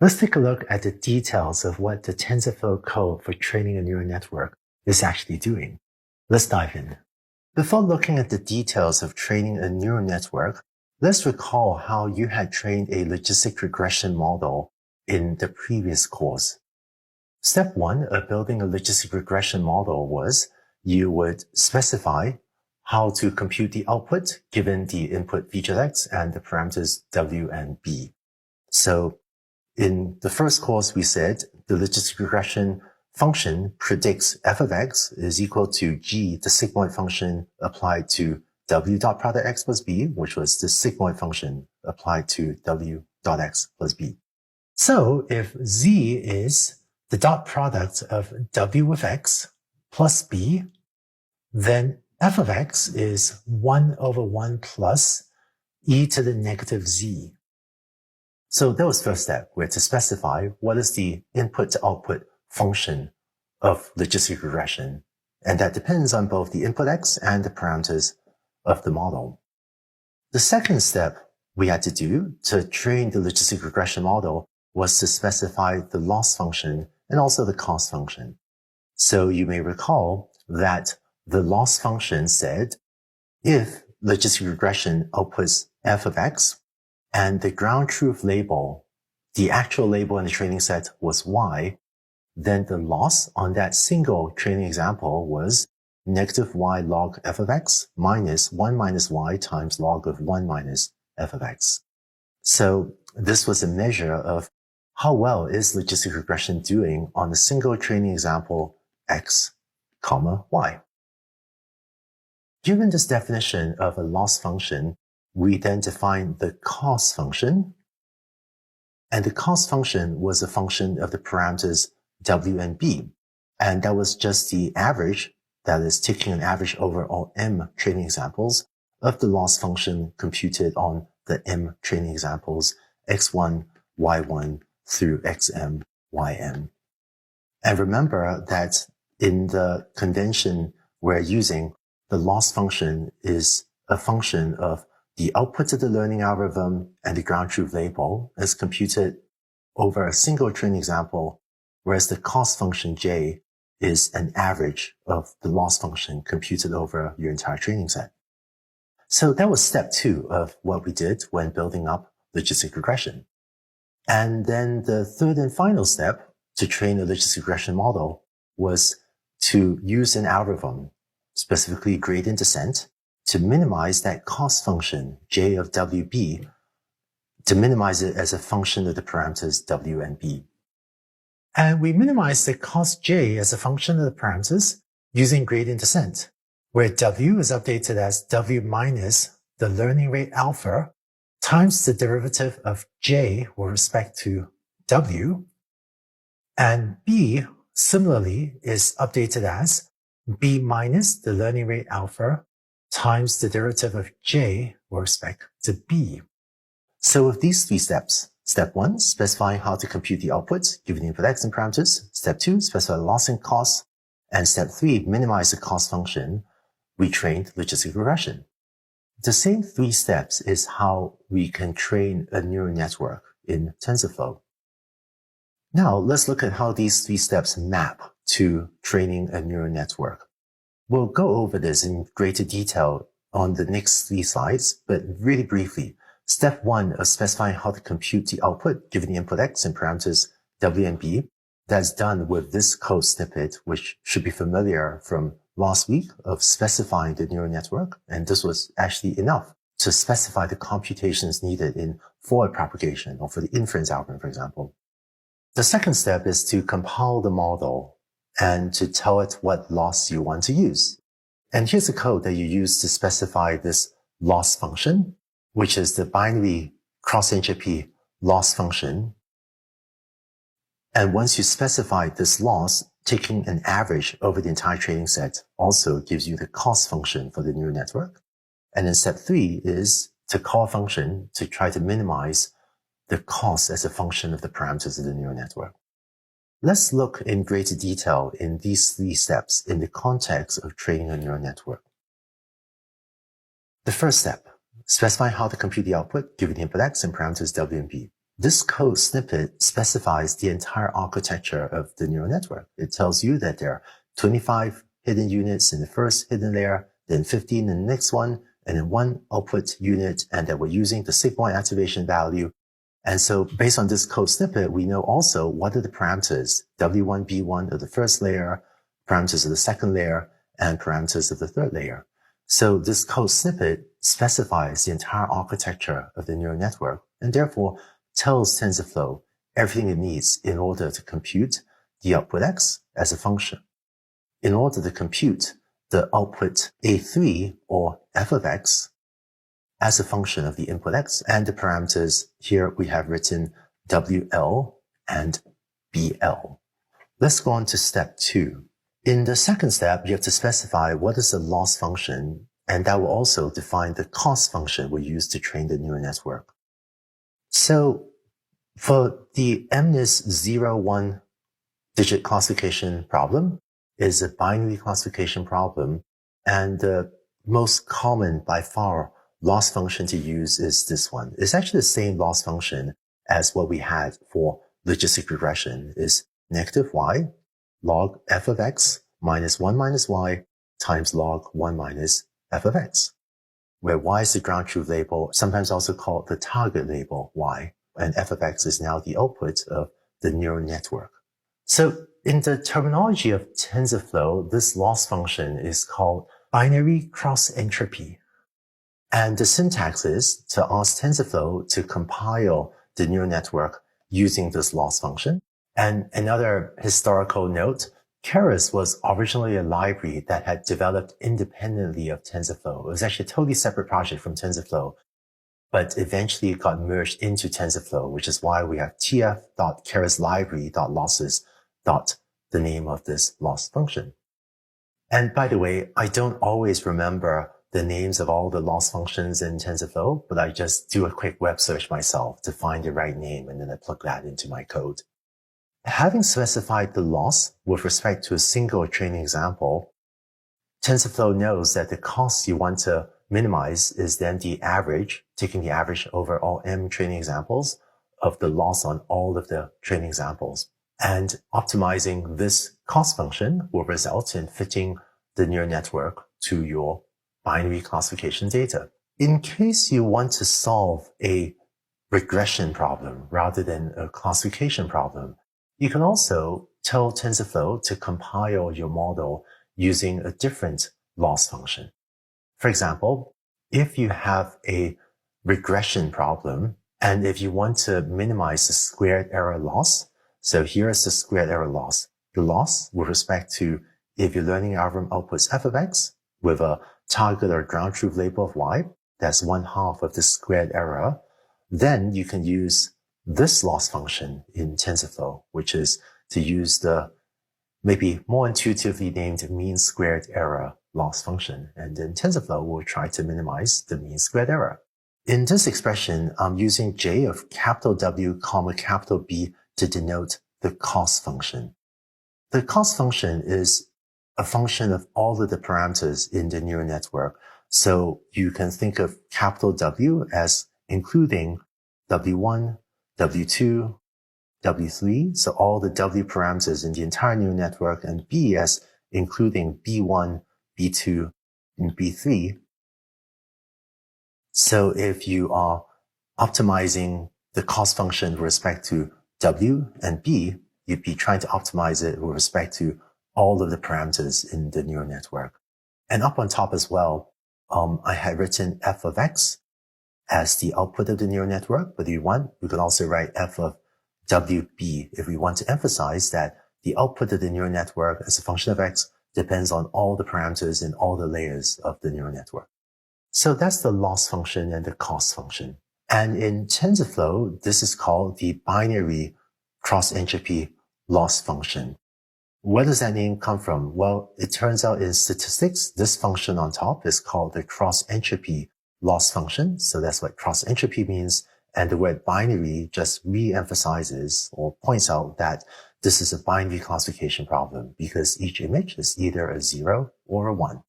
Let's take a look at the details of what the TensorFlow code for training a neural network is actually doing. Let's dive in. Before looking at the details of training a neural network, let's recall how you had trained a logistic regression model in the previous course. Step 1 of building a logistic regression model was you would specify how to compute the output given the input feature x and the parameters w and b. So in the first course, we said the logistic regression function predicts f of x is equal to g, the sigmoid function applied to w dot product x plus b, which was the sigmoid function applied to w dot x plus b. So if z is the dot product of w with x plus b, then f of x is 1 over 1 plus e to the negative z. So that was first step. We had to specify what is the input to output function of logistic regression. And that depends on both the input x and the parameters of the model. The second step we had to do to train the logistic regression model was to specify the loss function and also the cost function. So you may recall that the loss function said if logistic regression outputs f of x, and the ground truth label, the actual label in the training set was y, then the loss on that single training example was negative y log f of x minus 1 minus y times log of 1 minus f of x. So this was a measure of how well is logistic regression doing on a single training example x, comma, y. Given this definition of a loss function, we then define the cost function, and the cost function was a function of the parameters w and b, and that was just the average, that is taking an average over all m training examples of the loss function computed on the m training examples x1, y1 through xm, ym. And remember that in the convention we're using, the loss function is a function of the output of the learning algorithm and the ground truth label is computed over a single training example, whereas the cost function j is an average of the loss function computed over your entire training set. So that was step 2 of what we did when building up logistic regression. And then the third and final step to train a logistic regression model was to use an algorithm, specifically gradient descent, to minimize that cost function, j of wb, to minimize it as a function of the parameters w and b. And we minimize the cost j as a function of the parameters using gradient descent, where w is updated as w minus the learning rate alpha times the derivative of j with respect to w, and b similarly is updated as b minus the learning rate alpha times the derivative of j with respect to b. So with these 3 steps, step 1, specifying how to compute the output given the input x and parameters. Step 2, specify the loss and cost. And step 3, minimize the cost function. We trained logistic regression. The same 3 steps is how we can train a neural network in TensorFlow. Now let's look at how these 3 steps map to training a neural network. We'll go over this in greater detail on the next 3 slides, but really briefly, step 1 of specifying how to compute the output given the input x and parameters w and b, that's done with this code snippet, which should be familiar from last week of specifying the neural network, and this was actually enough to specify the computations needed in forward propagation or for the inference algorithm, for example. The second step is to compile the model and to tell it what loss you want to use. And here's the code that you use to specify this loss function, which is the binary cross-entropy loss function. And once you specify this loss, taking an average over the entire training set also gives you the cost function for the neural network. And then step 3 is to call a function to try to minimize the cost as a function of the parameters of the neural network. Let's look in greater detail in these 3 steps in the context of training a neural network. The first step, specify how to compute the output given the input x and parameters w and b. This code snippet specifies the entire architecture of the neural network. It tells you that there are 25 hidden units in the first hidden layer, then 15 in the next one, and then one output unit, and that we're using the sigma activation value. And so based on this code snippet, we know also what are the parameters, W1, B1 of the first layer, parameters of the second layer, and parameters of the third layer. So this code snippet specifies the entire architecture of the neural network, and therefore tells TensorFlow everything it needs in order to compute the output x as a function. In order to compute the output A3 or f of x as a function of the input x and the parameters, here we have written WL and BL. Let's go on to step 2. In the second step, you have to specify what is the loss function, and that will also define the cost function we use to train the neural network. So for the MNIST 0-1 digit classification problem is a binary classification problem, and the most common by far loss function to use is this one. It's actually the same loss function as what we had for logistic regression, is negative y log f of x minus 1 minus y times log 1 minus f of x, where y is the ground truth label, sometimes also called the target label y, and f of x is now the output of the neural network. So in the terminology of TensorFlow, this loss function is called binary cross entropy. And the syntax is to ask TensorFlow to compile the neural network using this loss function. And another historical note, Keras was originally a library that had developed independently of TensorFlow. It was actually a totally separate project from TensorFlow, but eventually it got merged into TensorFlow, which is why we have tf.keraslibrary.losses. The name of this loss function. And by the way, I don't always remember the names of all the loss functions in TensorFlow, but I just do a quick web search myself to find the right name, and then I plug that into my code. Having specified the loss with respect to a single training example, TensorFlow knows that the cost you want to minimize is then the average, taking the average over all m training examples of the loss on all of the training examples. And optimizing this cost function will result in fitting the neural network to your binary classification data. In case you want to solve a regression problem rather than a classification problem, you can also tell TensorFlow to compile your model using a different loss function. For example, if you have a regression problem, and if you want to minimize the squared error loss, so here's the squared error loss. The loss with respect to if your learning algorithm outputs f of x with a target or ground truth label of y, that's 1/2 of the squared error, then you can use this loss function in TensorFlow, which is to use the maybe more intuitively named mean squared error loss function. And then TensorFlow will try to minimize the mean squared error. In this expression, I'm using j of capital W, comma capital B to denote the cost function. The cost function is a function of all of the parameters in the neural network. So you can think of capital W as including W1, W2, W3, so all the W parameters in the entire neural network, and B as including B1, B2, and B3. So if you are optimizing the cost function with respect to W and B, you'd be trying to optimize it with respect to all of the parameters in the neural network. And up on top as well, I had written f of x as the output of the neural network, but if you want, we could also write f of WB if we want to emphasize that the output of the neural network as a function of x depends on all the parameters in all the layers of the neural network. So that's the loss function and the cost function. And in TensorFlow, this is called the binary cross-entropy loss function. Where does that name come from? Well, it turns out in statistics, this function on top is called the cross-entropy loss function. So that's what cross-entropy means. And the word binary just re-emphasizes or points out that this is a binary classification problem because each image is either a 0 or a 1.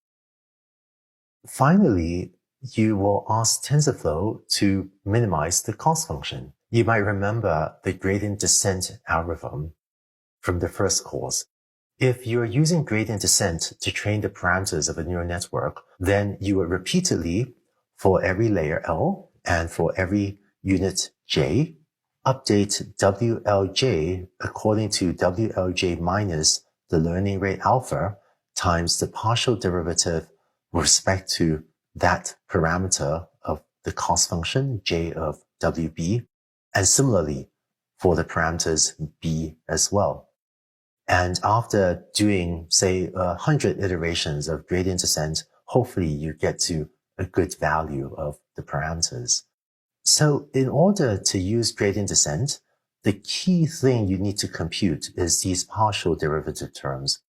Finally, you will ask TensorFlow to minimize the cost function. You might remember the gradient descent algorithm from the first course. If you're using gradient descent to train the parameters of a neural network, then you would repeatedly, for every layer L and for every unit J, update WLJ according to WLJ minus the learning rate alpha times the partial derivative with respect to that parameter of the cost function J of WB, and similarly for the parameters B as well. And after doing, say, 100 iterations of gradient descent, hopefully you get to a good value of the parameters. So in order to use gradient descent, the key thing you need to compute is these partial derivative terms.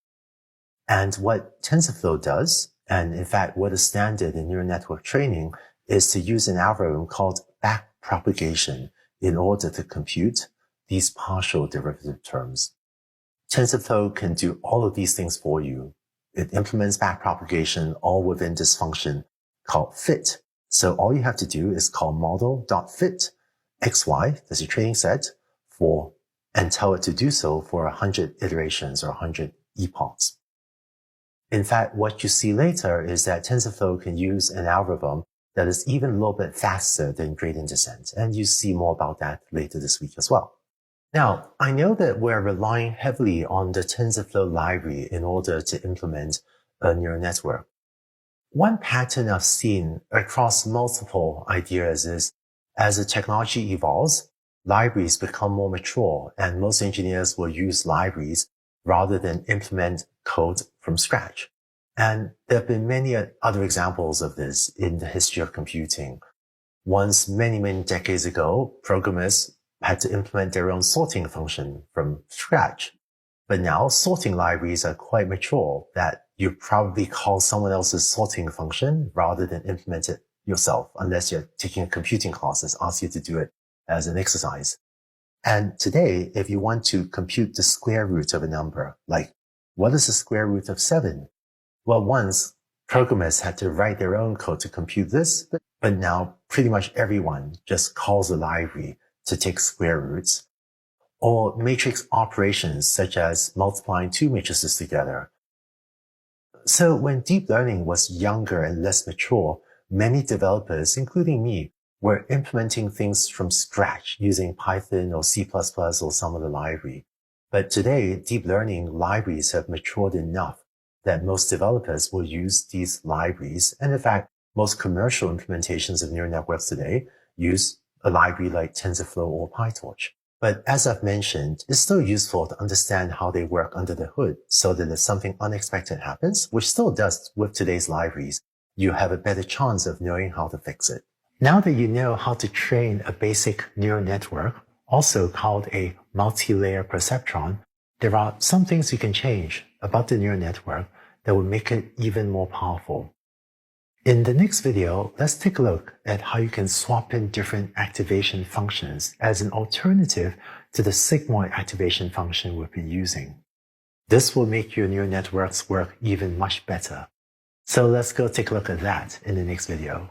And what TensorFlow does, and in fact what is standard in neural network training, is to use an algorithm called backpropagation in order to compute these partial derivative terms. TensorFlow can do all of these things for you. It implements backpropagation all within this function called fit. So all you have to do is call model.fit xy, that's your training set, and tell it to do so for 100 iterations or 100 epochs. In fact, what you see later is that TensorFlow can use an algorithm that is even a little bit faster than gradient descent, and you see more about that later this week as well. Now, I know that we're relying heavily on the TensorFlow library in order to implement a neural network. One pattern I've seen across multiple ideas is as the technology evolves, libraries become more mature, and most engineers will use libraries rather than implement code from scratch. And there have been many other examples of this in the history of computing. Once, many decades ago, programmers had to implement their own sorting function from scratch. But now sorting libraries are quite mature that you probably call someone else's sorting function rather than implement it yourself, unless you're taking a computing class that asks you to do it as an exercise. And today, if you want to compute the square root of a number, like what is the square root of 7? Well, once programmers had to write their own code to compute this, but now pretty much everyone just calls a library to take square roots, or matrix operations such as multiplying two matrices together. So when deep learning was younger and less mature, many developers, including me, were implementing things from scratch using Python or C++ or some other library. But today, deep learning libraries have matured enough that most developers will use these libraries. And in fact, most commercial implementations of neural networks today use a library like TensorFlow or PyTorch. But as I've mentioned, it's still useful to understand how they work under the hood so that if something unexpected happens, which still does with today's libraries, you have a better chance of knowing how to fix it. Now that you know how to train a basic neural network, also called a multi-layer perceptron, there are some things you can change about the neural network that will make it even more powerful. In the next video, let's take a look at how you can swap in different activation functions as an alternative to the sigmoid activation function we've been using. This will make your neural networks work even much better. So let's go take a look at that in the next video.